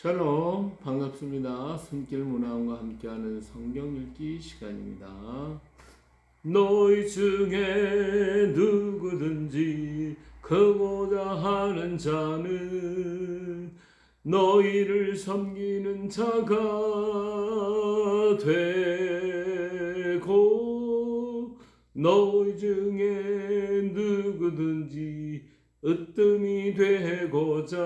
샬롬, 반갑습니다. 손길 문화원과 함께하는 성경 읽기 시간입니다. 너희 중에 누구든지 크고자 하는 자는 너희를 섬기는 자가 되고, 너희 중에 누구든지 으뜸이 되고자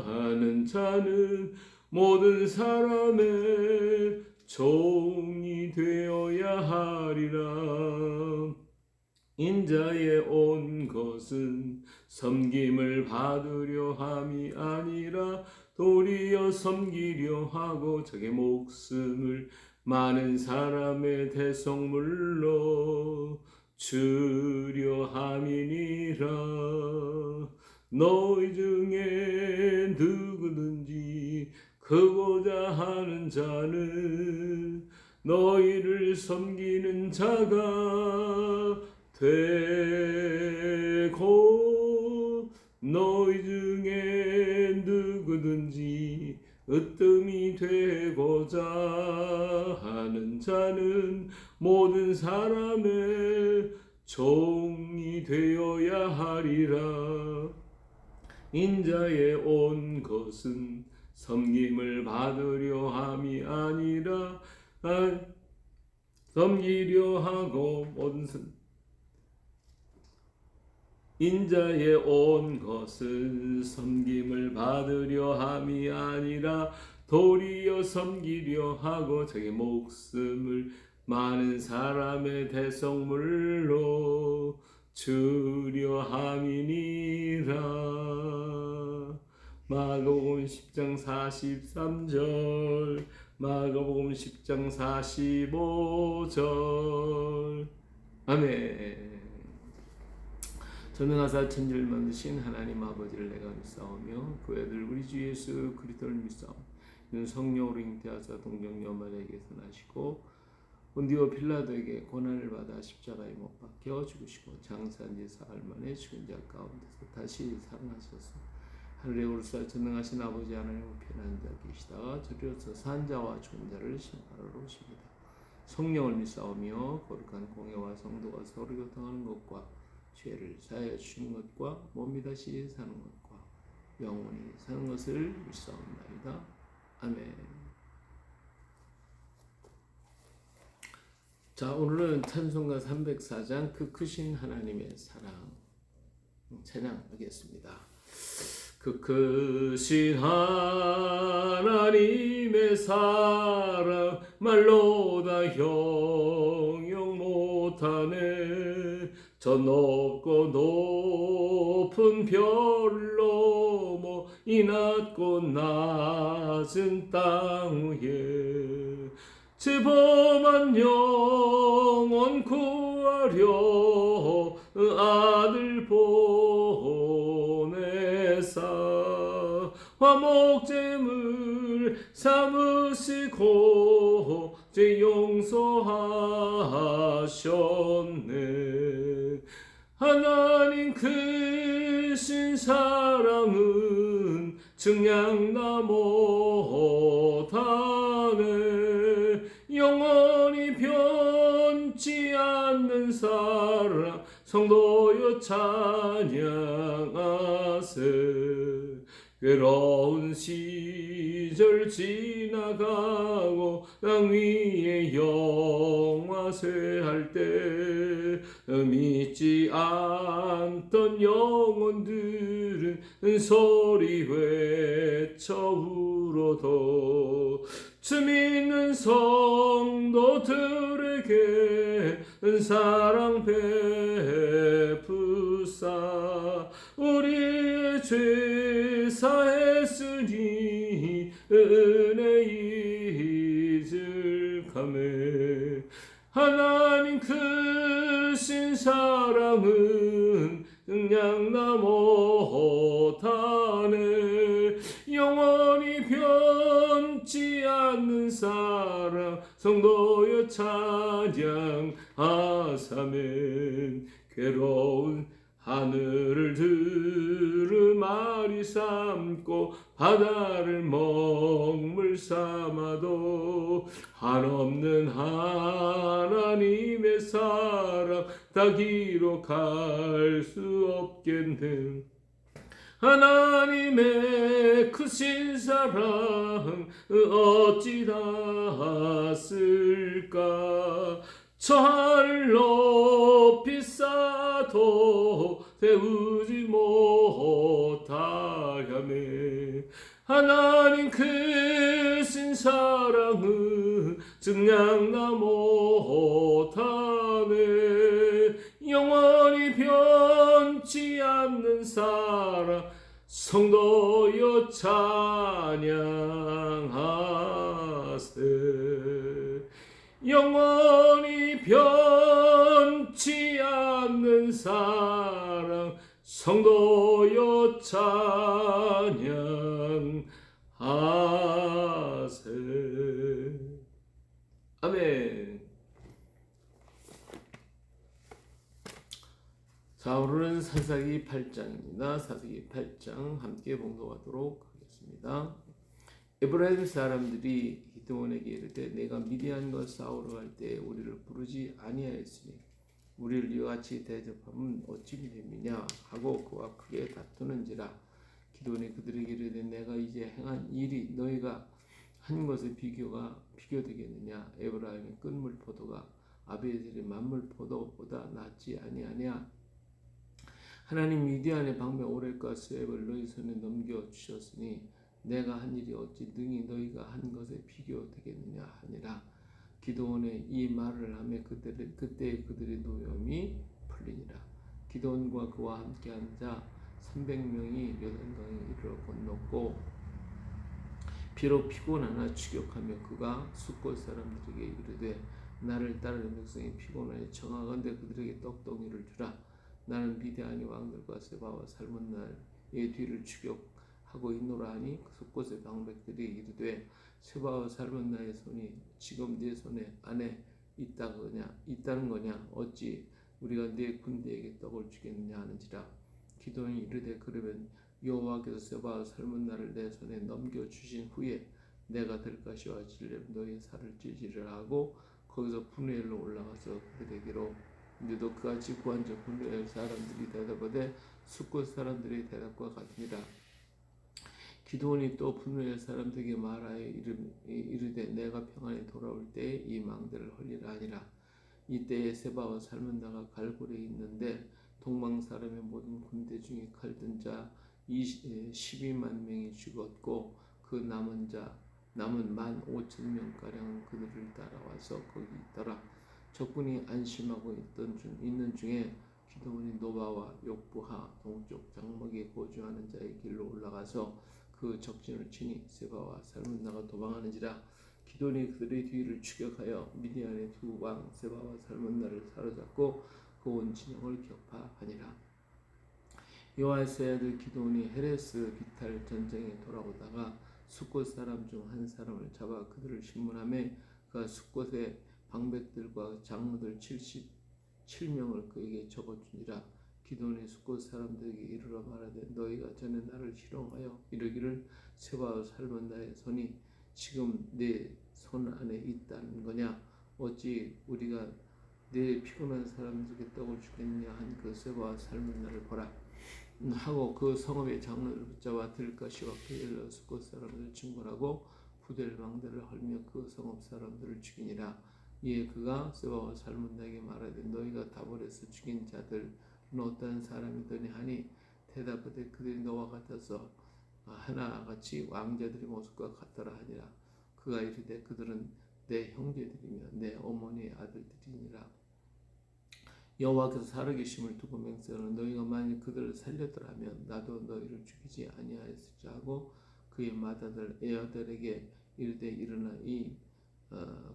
하는 자는 모든 사람의 종이 되어야 하리라. 인자에 온 것은 섬김을 받으려 함이 아니라 도리어 섬기려 하고 자기 목숨을 많은 사람의 대속물로 주려 함이니라. 너희 중에 누구든지 크고자 하는 자는 너희를 섬기는 자가 되고, 너희 중에 누구든지 으뜸이 되고자 하는 자는 모든 사람의 종이 되어야 하리라. 인자에 온 것은 섬김을 받으려 함이 아니라 섬기려 하고, 인자에 온 것은 섬김을 받으려 함이 아니라 도리어 섬기려 하고 자기 목숨을 많은 사람의 대속물로 주려 함이니라. 마가복음 10장 43절, 마가복음 10장 45절. 아멘. 전능하사 천지를 만드신 하나님 아버지를 내가 믿사오며 그 아들 우리 주 예수 그리스도를 믿사오며 이는 성령으로 잉태하사 동정녀 마리아에게서 나시고 본디오 필라도에게 고난을 받아 십자가에 못 박혀 죽으시고 장사한 지 사흘 만에 죽은 자 가운데서 다시 살아나셔서 하늘에 오르사 전능하신 아버지 하나님 우편한 자 계시다가 저리로서 산 자와 죽은 자를 심판하러 오십니다. 성령을 믿사오며 거룩한 공예와 성도가 서로 교통하는 것과 죄를 사하여 주시는 것과 몸이 다시 사는 것과 영원히 사는 것을 믿사옵나이다. 아멘. 자, 오늘은 찬송가 304장 그 크신 하나님의 사랑 찬양하겠습니다. 그 크신 하나님의 사랑 말로 다 형용 못하네. 저 높고 높은 별로 뭐 이 낮고 낮은 땅 위에 죄범한 영혼 구하려 아들 보내사 화목제물 삼으시고 죄 용서하셨네. 하나님 크신 사랑은 증량다 못하네. 영원히 변치 않는 사랑 성도여 찬양하세. 괴로운 시절 지나가고 땅 위에 영화 쇠할 때 믿지 않던 어떤 영혼들은 소리 외쳐 울어도 주 믿는 성도들에게 사랑 베푸사 우리의 죄 사했으니 은혜 잊을까매 하나님 크신 사랑은 그냥 못하네 영원히 변치 않는 사랑 성도여 찬양하사멘 괴로운 하늘을 두루마리 삼고 바다를 먹물 삼아도 한없는 하나님의 사랑 다 기록할 수 없겠네 하나님의 크신 사랑 어찌 닿았을까 저 하늘 높이 쌓아도 세우지 못하야매 하나님 크신 사랑은 증량나 못하네 영원히 변치 않는 사랑 성도여 찬양하세 영원히 변치 않는 사랑 성도여 찬양하세 아멘. 자 오늘은 사사기 8장입니다. 사사기 8장 함께 봉독하도록 하겠습니다. 에브라임 사람들이 기드온에게 이르되 내가 미디안과 싸우러 갈 때 우리를 부르지 아니하였으니 우리를 이와 같이 대접하면 어찌 됨이냐 하고 그와 크게 다투는지라 기드온이 그들에게 이르되 내가 이제 행한 일이 너희가 한 것에 비교되겠느냐 에브라임의 끈물 포도가 아비에셀의 만물 포도보다 낫지 아니하냐 하나님 미디안의 방배 오렐과 스웹을 너희 손에 넘겨주셨으니 내가 한 일이 어찌 능히 너희가 한 것에 비교되겠느냐 하니라 기드온의 이 말을 하며 그때 그들의 노염이 풀리니라 기드온과 그와 함께한 자 300명이 요단강에 이르러 건넜고 비록 피곤하나 추격하며 그가 숫곳 사람들에게 이르되 나를 따르는 백성이 피곤하여 청하건대 그들에게 떡덩이를 주라 나는 미디안의 왕들과 세바와 살문나의 뒤를 추격하고 있노라 하니 그 숫곳의 방백들이 이르되 세바와 살문나의 손이 지금 네 손에 안에 있다는 거냐 어찌 우리가 네 군대에게 떡을 주겠느냐 하는지라 기드온이 이르되 그러면 여호와께서 세바와 살문나를 내 손에 넘겨주신 후에 내가 될 것이와 질렙 너의 살을 찌지리라 하고 거기서 분우엘로 올라가서 그들에게로 근데도 그같이 구한자 분우엘 사람들이 대답하되 숫곳 사람들의 대답과 같으니라 기드온이 또 분우엘 사람들에게 말하여 이르되 내가 평안히 돌아올 때에 이 망대를 헐리라 하니라 이때에 세바와 살문나가 갈골에 있는데 동방 사람의 모든 군대 중에 칼든 자 12만 명이 죽었고 그 남은 15,000명가량은 그들을 따라와서 거기 있더라. 적군이 안심하고 있는 중에 기드온이 노바와 욕부하 동쪽 장막에 거주하는 자의 길로 올라가서 그 적진을 치니 세바와 살문나가 도망하는지라 기드온이 그들의 뒤를 추격하여 미디안의 두 왕 세바와 살문나를 사로잡고 그 온 진영을 격파하니라. 여호와의 아들 기드온이 헤레스 비탈 전쟁에 돌아오다가 숫곳 사람 중 한 사람을 잡아 그들을 신문하매 그가 숫곳의 방백들과 장로들 77명을 그에게 적어주니라. 기드온이 숫곳 사람들에게 이르러 말하되 너희가 전에 나를 희롱하여 이르기를 세바와 살문나의 손이 지금 내 손 안에 있다는 거냐 어찌 우리가 내 피곤한 사람들에게 떡을 주겠느냐 한 그 세바와 살문나를 보라 하고 그 성읍의 장로를 붙잡아 들가시와 그엘로 숫곳 사람들을 증벌하고 부델 망대를 헐며 그 성읍 사람들을 죽이니라. 이에 그가 세바와 살문나에게 말하되 너희가 다볼에서 죽인 자들 너 어떠한 사람이더니 하니 대답하되 그들이 너와 같아서 하나같이 왕자들의 모습과 같더라 하니라. 그가 이르되 그들은 내 형제들이며 내 어머니의 아들들이니라. 여호와께서 살아계심을 두고 맹세하는 너희가 만일 그들을 살렸더라면 나도 너희를 죽이지 아니하였을까 하고 그의 맏아들 에아들에게 이르되 일어나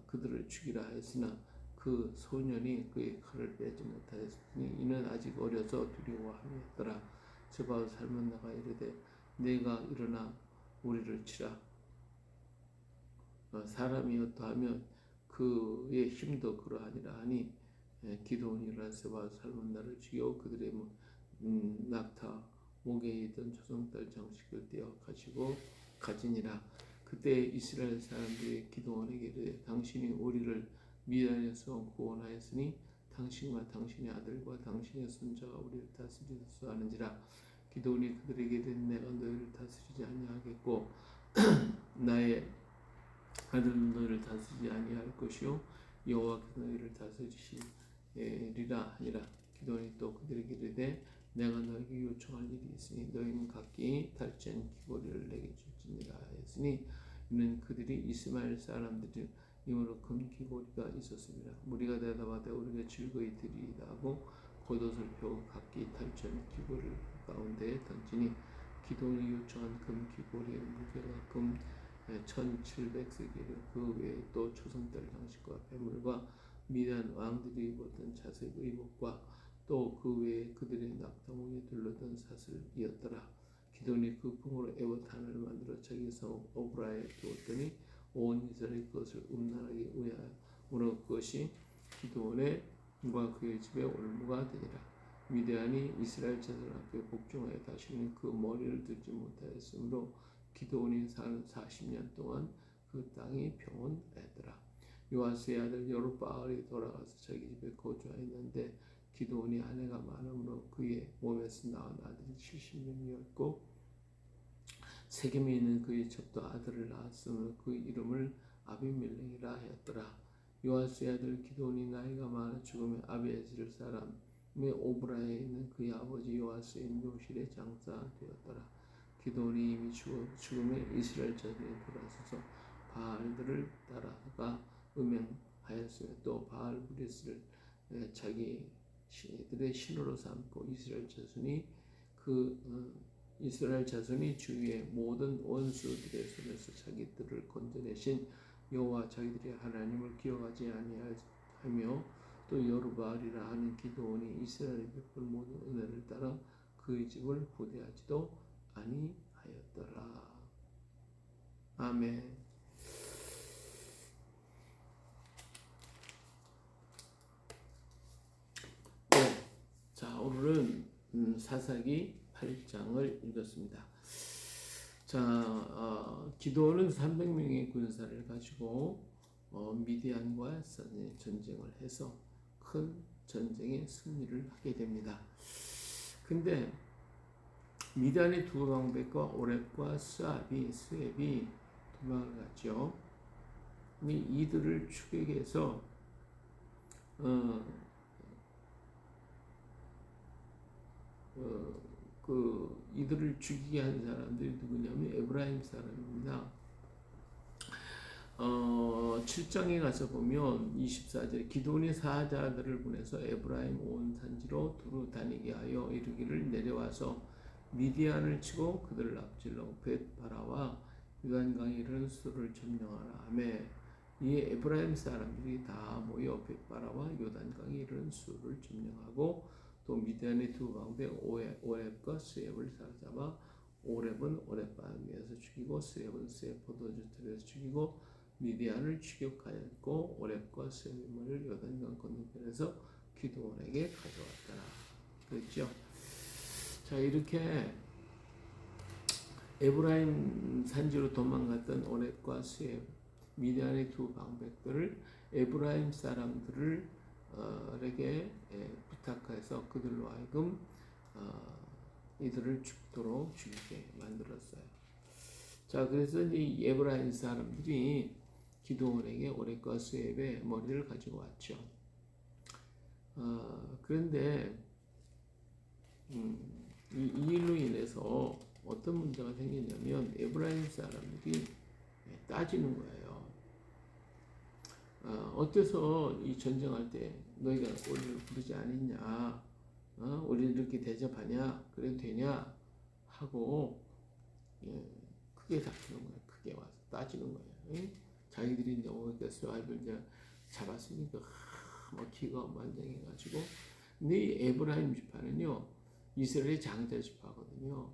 그들을 죽이라 하였으나 그 소년이 그의 칼을 빼지 못하였으니 이는 아직 어려서 두려워함이었더라. 저바울 살문나가 이르되 내가 일어나 우리를 치라. 사람이 어떠하면 그의 힘도 그러하니라 하니 기드온이 일어나 저바울 살문나를 죽여 그들의 낙타 목에 있던 조승달 장식을 떼어 가지고 가지니라. 그때 이스라엘 사람들이 기드온에게 이르되 당신이 우리를 미디안에서 구원하였으니 당신과 당신의 아들과 당신의 손자가 우리를 다스리소서 하는지라. 기드온이 그들에게 이르되 내가 너희를 다스리지 아니하겠고 나의 아들은 너희를 다스리지 아니할 것이요 여호와께서 너희를 다스리시리라 하니라. 기드온이 또 그들에게 이르되 내가 너에게 요청할 일이 있으니 너희는 각기 탈취한 귀고리를 내게 줄지니라 하였으니 이는 그들이 이스마엘 사람들이 이므로 금 귀고리가 있었습니다. 무리가 대답하되 우리가 즐거이 드리이다 하고 겉옷을 펴고 각기 탈취한 귀고리를 가운데에 던지니 기드온이 요청한 금 귀고리의 무게가 금 1700세겔이요 그 외에 또 초승달 장식과 배물과 미디안 왕들이 입었던 자색 의복과 또 그 외에 그들의 낙타목에 둘러던 사슬이었더라. 기드온이 그 품으로 에봇 하나를 만들어 자기 성 오브라에 두었더니 온 이스라엘이 그것을 음란하게 의하므로 그것이 기드온과 그의 집의 올무가 되니라. 미디안이 이스라엘 자손 앞에 복종하여 다시는 그 머리를 들지 못하였으므로 기드온이 사는 40년 동안 그 땅이 평온하였더라. 요아스의 아들 여룹바알이 돌아가서 자기 집에 거주하였는데 기드온이 아내가 많으므로 그의 몸에서 낳은 아들이 70명이었고 세겜에 있는 그의 첩도 아들을 낳았으므로 그 이름을 아비멜렉이라 하였더라. 요아스의 아들 기드온이 나이가 많아 죽음에 아비에스를 사람의 오브라에 있는 그의 아버지 요아스의 묘실에 장사되었더라. 기드온이 이미 죽음에 이스라엘 자손이 돌아서서 바알들을 따라가 음행하였으며 또 바알 브리스를 자기들의 신으로 삼고 이스라엘 자손이 주위의 모든 원수들의 손에서 자기들을 건져내신 여호와 자기들의 하나님을 기억하지 아니하며 또 여루바알이라 하는 기드온이 이스라엘의 베푼 모든 은혜를 따라 그의 집을 부대하지도 아니하였더라. 아멘. 네, 자 오늘은 사사기 8장을 읽었습니다. 자, 기드온은 300명의 군사를 가지고 미디안과 전쟁을 해서 큰 전쟁에 승리를 하게 됩니다. 근데 미디안의 두 방백과 오렙과 스웹이 도망을 갔죠. 이들을 추격해서 이들을 죽이게 한 사람들이 누구냐면 에브라임 사람입니다. 7장에 가서 보면 24절 기드온이 사자들을 보내서 에브라임 온 산지로 두루 다니게 하여 이르기를 내려와서 미디안을 치고 그들을 앞질러 벳바라와 요단강에 이르는 수를 점령하라 하매 이에 에브라임 사람들이 다 모여 벳바라와 요단강에 이르는 수를 점령하고 또 미디안의 두 방백 오렙과 스웹을 사로잡아 오렙은 오렙바위에서 죽이고 스웹은 스웹 포도주틀에서 죽이고 미디안을 추격하였고 오렙과 스웹의 머리를 요단강 건너편에서 기드온에게 가져왔더라. 그랬죠. 자 이렇게 에브라임 산지로 도망갔던 오렙과 스웹 미디안의 두 방백들을 에브라임 사람들에게 부탁해서 그들로 하여금 이들을 죽도록 죽이게 만들었어요. 자 그래서 이 에브라임 사람들이 기드온에게 오렙과 스웹의 머리를 가지고 왔죠. 그런데 이 일로 인해서 어떤 문제가 생기냐면 에브라임 사람들이 따지는 거예요. 어때서 이 전쟁할 때 너희가 우리를 부르지 않았냐? 우리를 이렇게 대접하냐? 그래도 되냐? 하고 크게 다투는 거예요. 크게 와서 따지는 거예요. 자기들이 이제 오겠어요. 이제 잡았으니까 막 기가만장해가지고. 근데 이 에브라임 지파는요 이스라엘의 장자 지파거든요.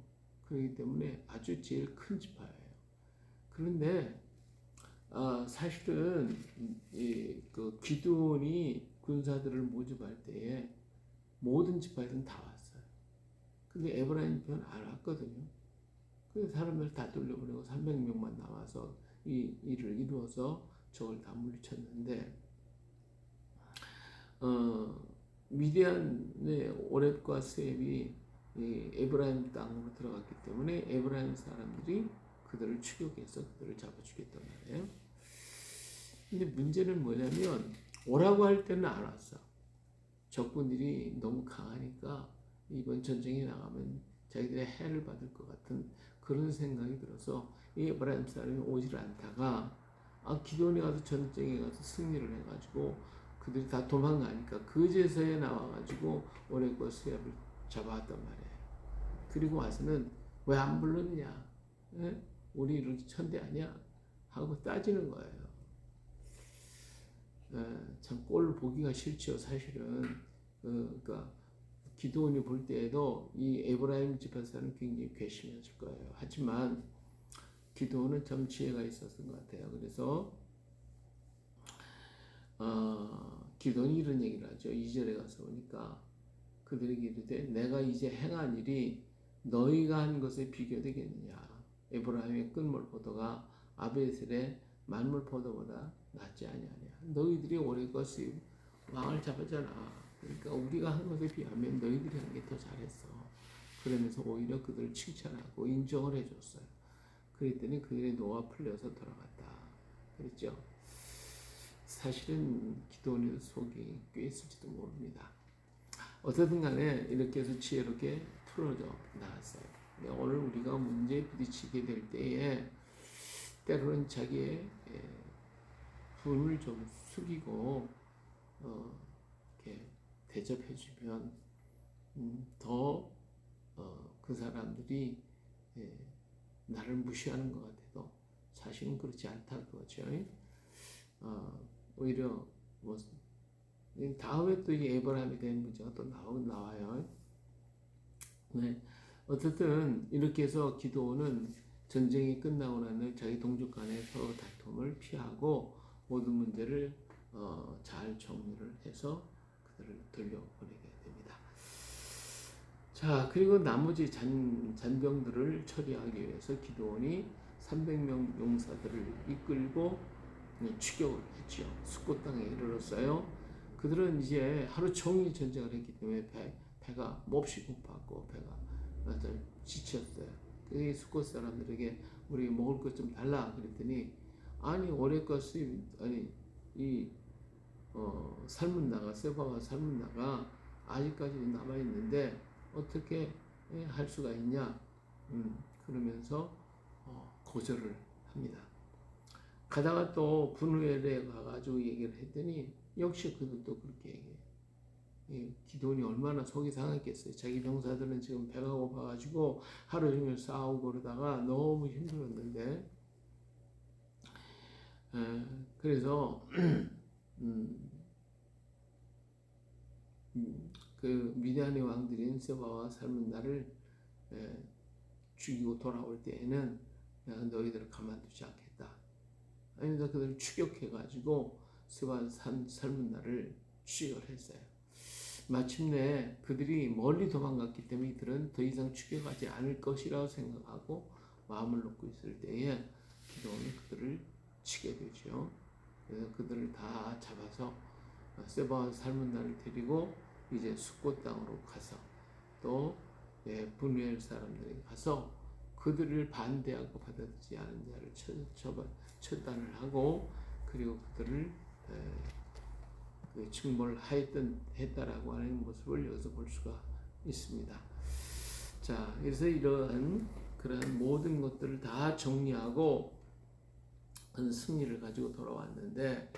그렇기 때문에 아주 제일 큰 지파예요. 그런데 사실은 그 기드온이 군사들을 모집할 때에 모든 지파에서는 다 왔어요. 근데 에브라임 지파는 안 왔거든요. 그래서 사람들 다 돌려보내고 300명만 남아서 이 일을 이루어서 저걸 다 물리쳤는데 미디안의 오렙과 스웹이 에브라임 땅으로 들어갔기 때문에 에브라임 사람들이 그들을 추격해서 그들을 잡아주겠단 말이에요. 근데 문제는 뭐냐면 오라고 할 때는 안 왔어. 적군들이 너무 강하니까 이번 전쟁에 나가면 자기들의 해를 받을 것 같은 그런 생각이 들어서 이 에브라임 사람이 오질 않다가 기드온이 가서 전쟁에 가서 승리를 해가지고 그들이 다 도망가니까 그제서야 나와가지고 오렙과 스웹을 잡아왔단 말이에요. 그리고 와서는 왜 안 불렀느냐? 우리 이렇게 천대 아니야? 하고 따지는 거예요. 참 꼴 보기가 싫죠, 사실은. 그러니까 기드온이 볼 때에도 이 에브라임 지파사는 굉장히 괘씸했을 거예요. 하지만 기드온은 참 지혜가 있었던 것 같아요. 그래서 기드온이 이런 얘기를 하죠. 2절에 가서 보니까 그들에게 이르되 내가 이제 행한 일이 너희가 한 것에 비교되겠느냐. 에브라임의 끝물 포도가 아베셀의 만물 포도보다 낫지 아니하냐. 너희들이 오랫과 수입 왕을 잡았잖아. 그러니까 우리가 한 것에 비하면 너희들이 한 게 더 잘했어. 그러면서 오히려 그들을 칭찬하고 인정을 해줬어요. 그랬더니 그들의 노가 풀려서 돌아갔다. 그랬죠. 사실은 기드온의 속이 꽤 있을지도 모릅니다. 어쨌든 간에 이렇게 해서 지혜롭게 풀어져 나왔어요. 오늘 우리가 문제에 부딪히게 될 때에 때로는 자기의 분을 좀 숙이고 이렇게 대접해주면 더 그 사람들이 나를 무시하는 것 같아도 사실은 그렇지 않다는 거죠. 오히려 뭐 다음에 또 이 에브라임에 대한 문제가 또 나와요. 네. 어쨌든 이렇게 해서 기드온은 전쟁이 끝나고 난 후 자기 동족 간의 서로 다툼을 피하고 모든 문제를 잘 정리를 해서 그들을 돌려보내게 됩니다. 자, 그리고 나머지 잔병들을 처리하기 위해서 기드온이 300명 용사들을 이끌고 추격을 했죠. 숫곳 땅에 이르렀어요. 그들은 이제 하루 종일 전쟁을 했기 때문에 배가 몹시 고팠고 배가 완전 지쳤어요. 그 숫곳 사람들에게 우리 먹을 것 좀 달라 그랬더니 아니 오랫과 수입 아니 이 삶은 나가 세바와 삶은 나가 아직까지도 남아 있는데 어떻게 할 수가 있냐? 그러면서 거절을 합니다. 가다가 또 분우엘에 가가지고 얘기를 했더니 역시 그들도 그렇게 얘기해요. 기드온이 얼마나 속이 상했겠어요. 자기 병사들은 지금 배가 고파가지고 하루 종일 싸우고 그러다가 너무 힘들었는데 그래서 그 미디안의 왕들인 세바와 살문나를 죽이고 돌아올 때에는 내가 너희들을 가만두지 않겠다. 그래서 그들을 추격해가지고 세바와 살문나를 추격을 했어요. 마침내 그들이 멀리 도망갔기 때문에 이들은 더 이상 추격하지 않을 것이라고 생각하고 마음을 놓고 있을 때에 기드온이 그들을 치게 되죠. 그래서 그들을 다 잡아서 세바와 살문나를 데리고 이제 숫곳 땅으로 가서 또 분우엘 사람들이 가서 그들을 반대하고 받아들이지 않은 자를 처단을 하고 그리고 그들을 그 증벌했다라고 하는 모습을 여기서 볼 수가 있습니다. 자, 그래서 그러한 모든 것들을 다 정리하고 승리를 가지고 돌아왔는데,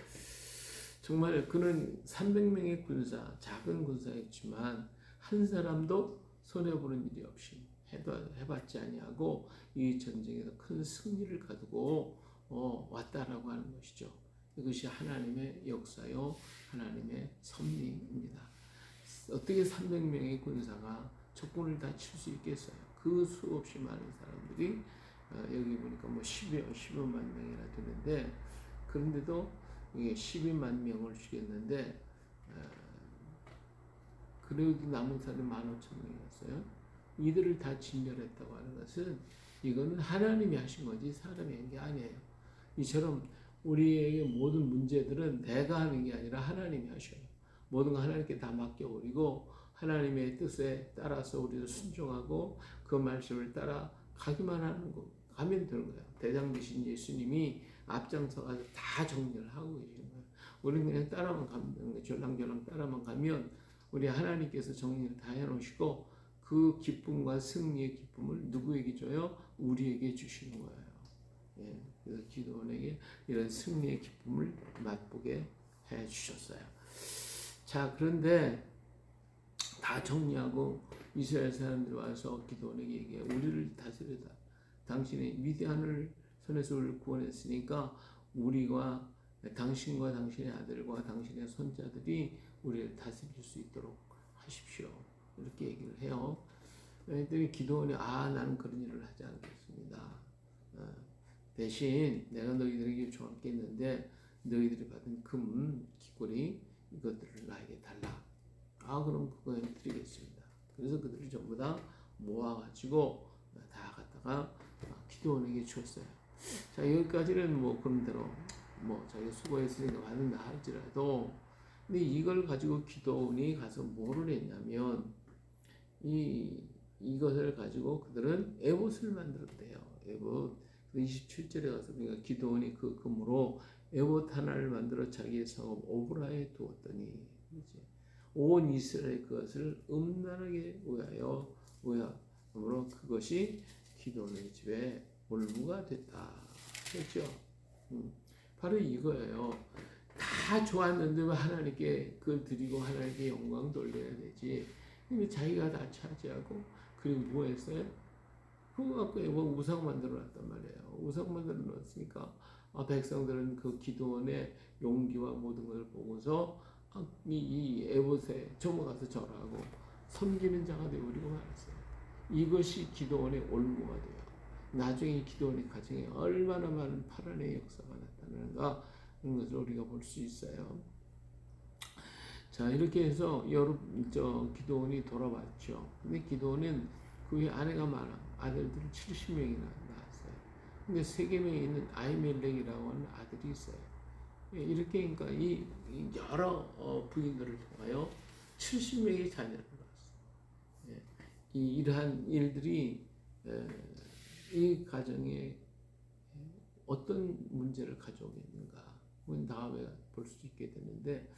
정말 그는 300명의 군사, 작은 군사였지만 한 사람도 손해보는 일이 없이 해봤지 아니하고 이 전쟁에서 큰 승리를 가지고 왔다라고 하는 것이죠. 이것이 하나님의 역사요, 하나님의 섭리입니다. 어떻게 300명의 군사가 적군을 다 칠 수 있겠어요? 그 수없이 많은 사람들이 여기 보니까 뭐 12만 명이나 되는데, 그런데도 이게 12만 명을 죽였는데 그래도 남은 사람이 15,000명이었어요. 이들을 다 진멸했다고 하는 것은 이거는 하나님이 하신 거지 사람이 한 게 아니에요. 이처럼 우리에게 모든 문제들은 내가 하는 게 아니라 하나님이 하셔요. 모든 거 하나님께 다 맡겨버리고 하나님의 뜻에 따라서 우리를 순종하고 그 말씀을 따라 가기만 하면 되는 거예요. 대장 되신 예수님이 앞장서가서 다 정리를 하고 계시는 거예요. 우리는 그냥 따라만 가면 되는 거예요. 졸랑졸랑 따라만 가면 우리 하나님께서 정리를 다 해놓으시고 그 기쁨과 승리의 기쁨을 누구에게 줘요? 우리에게 주시는 거예요. 예, 그래서 기도원에게 이런 승리의 기쁨을 맛보게 해 주셨어요. 자, 그런데 다 정리하고 이스라엘 사람들이 와서 기도원에게 얘기해, 우리를 다스리다. 당신의 위대한 손에서 우리를 구원했으니까 우리와 당신과 당신의 아들과 당신의 손자들이 우리를 다스릴 수 있도록 하십시오. 이렇게 얘기를 해요. 그랬더니 기도원이 나는 그런 일을 하지 않겠습니다. 대신 내가 너희들에게 주었겠는데 너희들이 받은 금, 귀걸이 이것들을 나에게 달라. 그럼 그거 드리겠습니다. 그래서 그들을 전부 다 모아가지고 다 갖다가 기도원에게 주었어요. 자, 여기까지는 뭐 그런 대로 자기 수고했으니까 받는다 할지라도, 근데 이걸 가지고 기도원이 가서 뭐를 했냐면 이것을 가지고 그들은 에봇을 만들었대요. 에봇. 27절에 가서 그러니까 기도원이 그 금으로 에봇 하나를 만들어 자기의 성읍 오브라에 두었더니 온 이스라엘 그것을 음란하게 의하므로 그것이 기도원의 집에 올무가 됐다. 그렇죠? 바로 이거예요. 다 좋았는데 왜 하나님께 그걸 드리고 하나님께 영광 돌려야 되지? 근데 자기가 다 차지하고, 그리고 뭐 했어요? 그거 갖고 우상 만들어 놨단 말이에요. 우상 만들어 놨으니까 백성들은 그 기도원의 용기와 모든 것을 보고서 이 에봇에 넘어가서 절하고 섬기는 자가 되어버리고 말았어요. 이것이 기도원의 올무가 돼요. 나중에 기도원의 가정에 얼마나 많은 파란의 역사가 나타나는가 이런 것을 우리가 볼 수 있어요. 자, 이렇게 해서 기도원이 돌아왔죠. 근데 기도원은 그의 아내가 많아. 아들들이 70명이나 낳았어요. 근데 세겜에 있는 아히멜렉이라고 하는 아들이 있어요. 이렇게 그러니까 이 여러 부인들을 통하여 70명의 자녀를 낳았어요. 이러한 일들이 이 가정에 어떤 문제를 가져오겠는가, 다음에 볼 수 있게 되는데,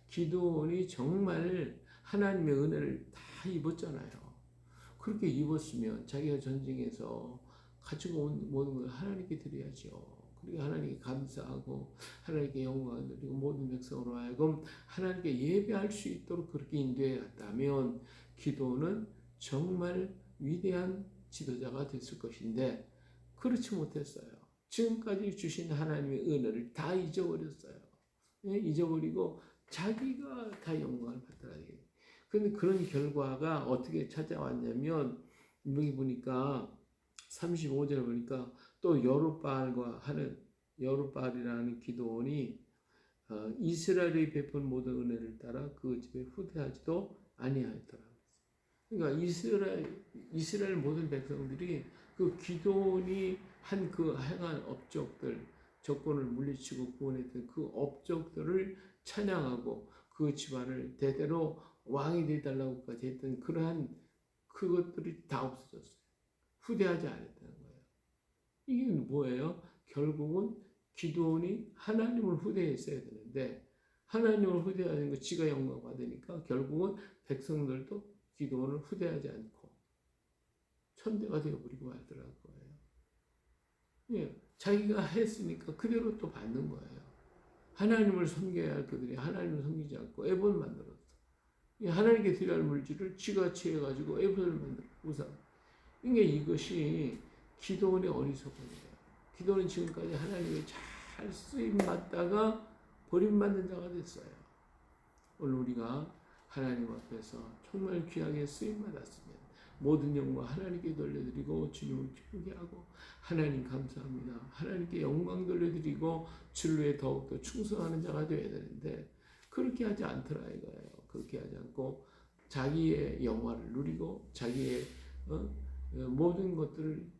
기도원이 정말 하나님의 은혜를 다 입었잖아요. 그렇게 입었으면 자기가 전쟁에서 가지고 온 모든 걸 하나님께 드려야죠. 그리고 하나님께 감사하고 하나님께 영광을 드리고 모든 백성으로 하여금 하나님께 예배할 수 있도록 그렇게 인도해 갔다면 기도는 정말 위대한 지도자가 됐을 것인데 그렇지 못했어요. 지금까지 주신 하나님의 은혜를 다 잊어버렸어요. 잊어버리고 자기가 다 영광을 받더라. 그런데 그런 결과가 어떻게 찾아왔냐면, 여기 보니까 35절에 보니까 또 여룻바알이라는 기도원이 이스라엘이 베푼 모든 은혜를 따라 그 집에 후대하지도 아니하였더라. 그러니까 이스라엘 모든 백성들이 그 기도원이 행한 업적들, 적군을 물리치고 구원했던 그 업적들을 찬양하고 그 집안을 대대로 왕이 되달라고까지 했던 그러한 그것들이 다 없어졌어요. 후대하지 않았다는 거예요. 이게 뭐예요? 결국은 기도원이 하나님을 후대했어야 되는데 하나님을 후대하는 거 지가 영광 받으니까 결국은 백성들도 기도원을 후대하지 않고 천대가 되어버리고 말더라고요. 예, 자기가 했으니까 그대로 또 받는 거예요. 하나님을 섬겨야 할 그들이 하나님을 섬기지 않고 에봇 만들었어. 하나님께 드려야 할 물질을 지가 취해가지고 에봇을 만들어 우상. 이것이 기도원의 어리석음이에요. 기도원은 지금까지 하나님의 잘 쓰임 받다가 버림받는 자가 됐어요. 오늘 우리가 하나님 앞에서 정말 귀하게 쓰임 받았으면 모든 영광 하나님께 돌려드리고 주님을 기쁘게 하고 하나님 감사합니다. 하나님께 영광 돌려드리고 주를 위해 더욱더 충성하는 자가 되어야 되는데 그렇게 하지 않더라 이거예요. 그렇게 하지 않고 자기의 영화를 누리고 자기의 모든 것들을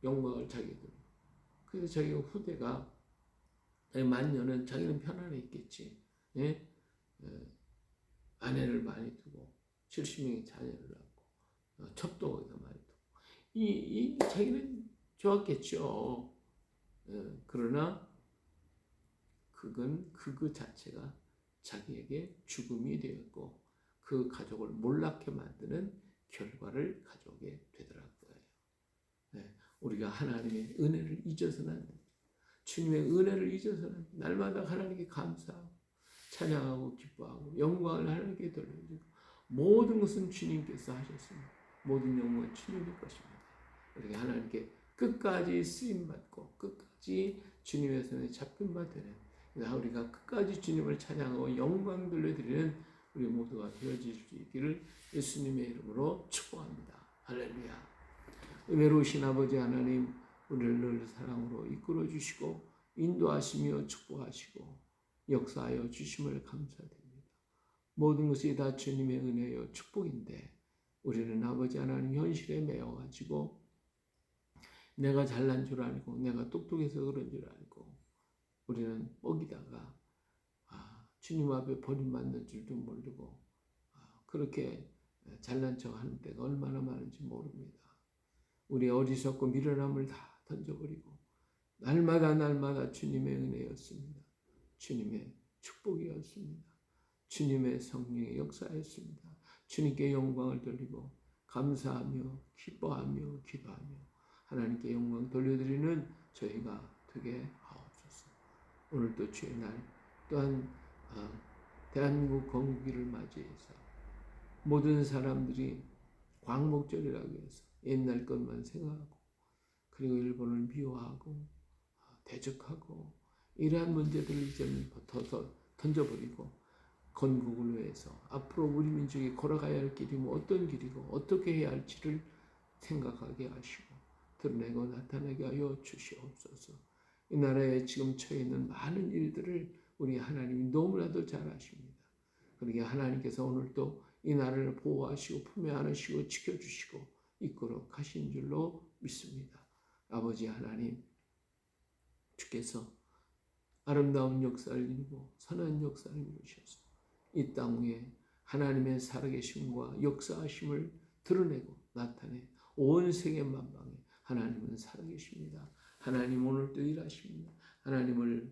영광을 자기들. 그래서 자기가 후대가 만년은 자기는 편안했겠지. 예? 아내를 많이 두고 70명의 자녀를 낳고 첩도 거기서 많이 두고 이 자기는 좋았겠죠. 그러나 그 자체가 자기에게 죽음이 되었고 그 가족을 몰락해 만드는 결과를 가져오게 되더라고요. 네, 우리가 하나님의 은혜를 잊어서는 안 됩니다. 주님의 은혜를 잊어서는 안 됩니다. 날마다 하나님께 감사하고 찬양하고 기뻐하고 영광을 하나님께 돌려드리고 모든 것은 주님께서 하셨습니다. 모든 영광은 주님의 것입니다. 우리가 하나님께 끝까지 쓰임받고 끝까지 주님의 손에 잡힌 바 되는 우리가 끝까지 주님을 찬양하고 영광 돌려드리는 우리 모두가 되어질 수 있기를 예수님의 이름으로 축복합니다. 할렐루야. 은혜로우신 아버지 하나님, 우리를 늘 사랑으로 이끌어 주시고 인도하시며 축복하시고 역사하여 주심을 감사드립니다. 모든 것이 다 주님의 은혜요 축복인데 우리는 아버지 하나님 현실에 매여가지고 내가 잘난 줄 알고 내가 똑똑해서 그런 줄 알고 우리는 뻐기다가 주님 앞에 버림받는 줄도 모르고 그렇게 잘난 척하는 때가 얼마나 많은지 모릅니다. 우리 어리석고 미련함을 다 던져버리고 날마다 주님의 은혜였습니다. 주님의 축복이었습니다. 주님의 성령의 역사였습니다. 주님께 영광을 돌리고 감사하며 기뻐하며 기도하며 하나님께 영광 돌려드리는 저희가 되게 하옵소서. 오늘도 주의 날 또한 대한민국 건국기를 맞이해서 모든 사람들이 광복절이라고 해서 옛날 것만 생각하고 그리고 일본을 미워하고 대적하고 이러한 문제들을 이제는 던져버리고 건국을 위해서 앞으로 우리 민족이 걸어가야 할 길이 어떤 길이고 어떻게 해야 할지를 생각하게 하시고 드러내고 나타나게 하여 주시옵소서. 이 나라에 지금 처해 있는 많은 일들을 우리 하나님이 너무나도 잘 아십니다. 그러게 하나님께서 오늘도 이 나라를 보호하시고 품에 안으시고 지켜주시고 이끌어 가신 줄로 믿습니다. 아버지 하나님, 주께서 아름다운 역사를 이루고 선한 역사를 이루셔서 이 땅 위에 하나님의 살아계심과 역사하심을 드러내고 나타내 온 세계 만방에 하나님은 살아계십니다. 하나님 오늘도 일하십니다. 하나님을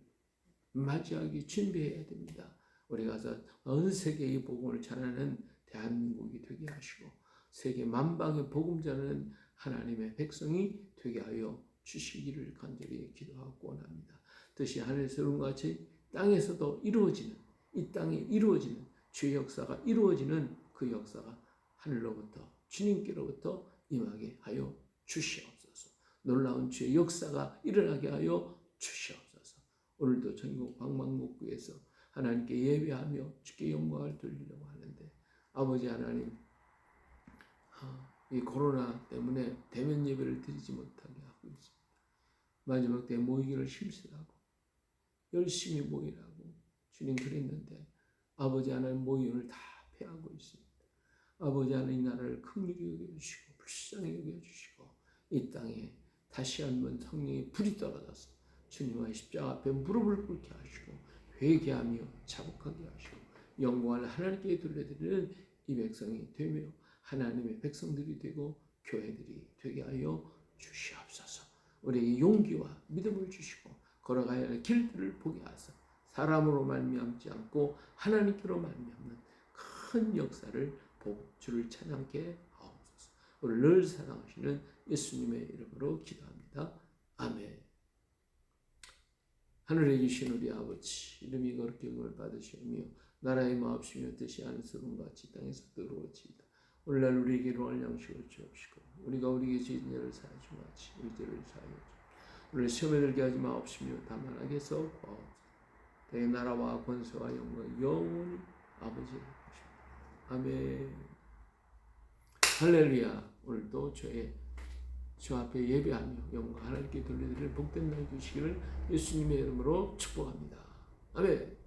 맞이하기 준비해야 됩니다. 우리 가서 온 세계의 복음을 전하는 대한민국이 되게 하시고 세계 만방의 복음 전하는 하나님의 백성이 되게 하여 주시기를 간절히 기도하고 원합니다. 뜻이 하늘에서 이룬 같이 땅에서도 이루어지는 이 땅에 이루어지는 주의 역사가 이루어지는 그 역사가 하늘로부터 주님께로부터 임하게 하여 주시옵소서. 놀라운 주의 역사가 일어나게 하여 주시옵소서. 오늘도 전국 방방곡곡에서 하나님께 예배하며 주께 영광을 돌리려고 하는데 아버지 하나님 이 코로나 때문에 대면 예배를 드리지 못하게 하고 있습니다. 마지막 때 모이기를 힘쓰라고 열심히 모이라고 주님 그랬는데 아버지 하나님 모임을 다 패하고 있습니다. 아버지 하나님 나라를 긍휼히 여겨주시고 불쌍히 여겨주시고 이 땅에 다시 한번 성령의 불이 떨어져서 주님의 십자가 앞에 무릎을 꿇게 하시고 회개하며 자복하게 하시고 영광을 하나님께 돌려드리는 이 백성이 되며 하나님의 백성들이 되고 교회들이 되게 하여 주시옵소서. 우리에게 용기와 믿음을 주시고 걸어가야 할 길들을 보게 하사 사람으로 말미암지 않고 하나님께로 말미암는 큰 역사를 보고 주를 찬양케 하옵소서. 우리를 늘 사랑하시는 예수님의 이름으로 기도합니다. 아멘. 하늘에 계신 우리 아버지, 이름이 거룩히 여김을 받으시며 나라의 마옵시며 뜻이 하늘에서 같이 땅에서도 이루어지이다. 오늘날 우리에게 일용할 양식을 주옵시고 우리가 우리에게 죄진 자를 사하지 마치 우리 죄를 사하여 주옵소서. 우리를 시험에 들게 하지 마옵시며 다만 악에서 구하옵소서. 대의 나라와 권세와 영광 영원히 아버지의 것입니다. 아멘. 할렐루야. 오늘도 주 앞에 예배하며 영광 하나님께 돌려드릴 복된 날 되시기를 예수님의 이름으로 축복합니다. 아멘.